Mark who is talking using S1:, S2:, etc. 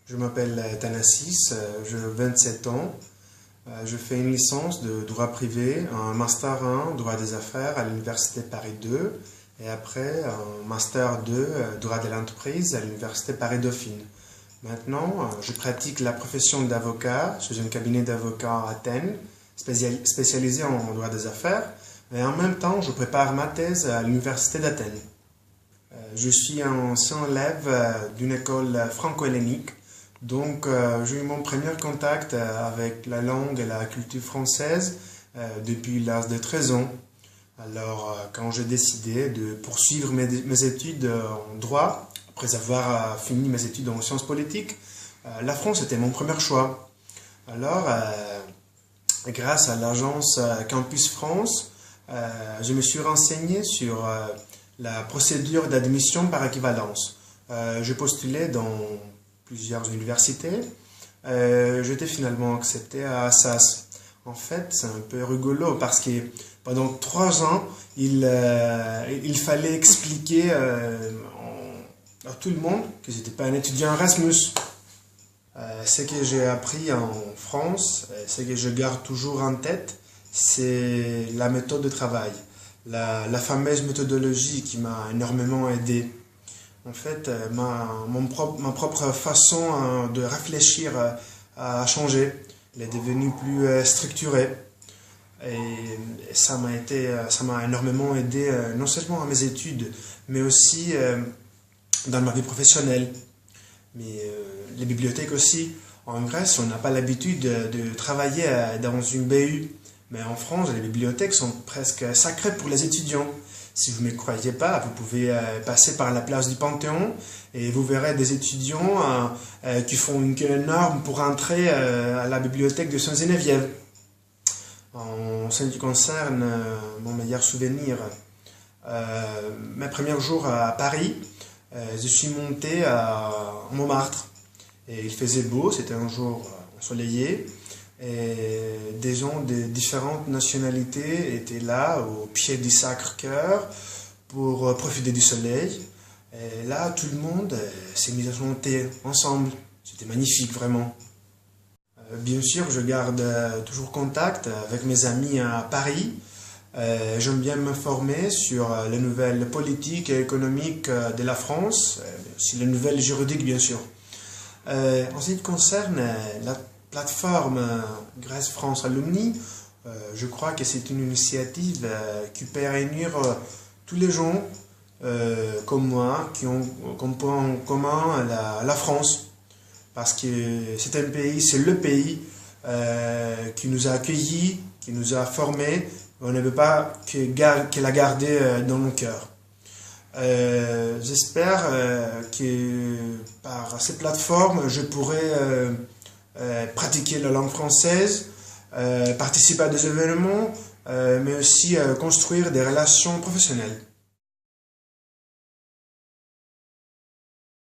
S1: Je m'appelle Thanassis, j'ai 27 ans. Je fais une licence de droit privé, un master 1 droit des affaires à l'université Paris 2 et après un master 2 droit de l'entreprise à l'université Paris Dauphine. Maintenant, je pratique la profession d'avocat chez un cabinet d'avocats à Athènes, spécialisé en droit des affaires, et en même temps, je prépare ma thèse à l'université d'Athènes. Je suis un ancien élève d'une école franco-hellénique, donc j'ai eu mon premier contact avec la langue et la culture française depuis l'âge de 13 ans. Alors, quand j'ai décidé de poursuivre mes études en droit, après avoir fini mes études en sciences politiques, la France était mon premier choix. Alors, grâce à l'agence Campus France, je me suis renseigné sur la procédure d'admission par équivalence. J'ai postulé dans plusieurs universités. J'étais finalement accepté à Assas. En fait, c'est un peu rigolo parce que pendant 3 ans, il fallait expliquer à tout le monde que je n'étais pas un étudiant Erasmus. Ce que j'ai appris en France, ce que je garde toujours en tête, c'est la méthode de travail. La fameuse méthodologie qui m'a énormément aidé. En fait, ma propre façon de réfléchir a changé. Elle est devenue plus structurée. Et ça m'a énormément aidé, non seulement à mes études, mais aussi dans ma vie professionnelle. Mais les bibliothèques aussi. En Grèce, on n'a pas l'habitude de travailler dans une BU. Mais en France, les bibliothèques sont presque sacrées pour les étudiants. Si vous ne me croyez pas, vous pouvez passer par la place du Panthéon et vous verrez des étudiants qui font une queue énorme pour entrer à la bibliothèque de Saint-Geneviève. En ce qui concerne mon meilleur souvenir, mes premiers jours à Paris, je suis monté à Montmartre. Et il faisait beau, c'était un jour ensoleillé. Et des gens de différentes nationalités étaient là, au pied du Sacré-Cœur, pour profiter du soleil. Et là, tout le monde s'est mis à chanter ensemble. C'était magnifique, vraiment. Bien sûr, je garde toujours contact avec mes amis à Paris. J'aime bien m'informer sur les nouvelles politiques et économiques de la France, aussi les nouvelles juridiques, bien sûr. En ce qui concerne la plateforme Grèce France Alumni, je crois que c'est une initiative qui peut réunir tous les gens comme moi qui ont comme point en commun la France. Parce que c'est le pays qui nous a accueillis, qui nous a formés. On ne veut pas que la garder dans nos cœurs. J'espère que par cette plateforme, je pourrai pratiquer la langue française, participer à des événements, mais aussi construire des relations professionnelles.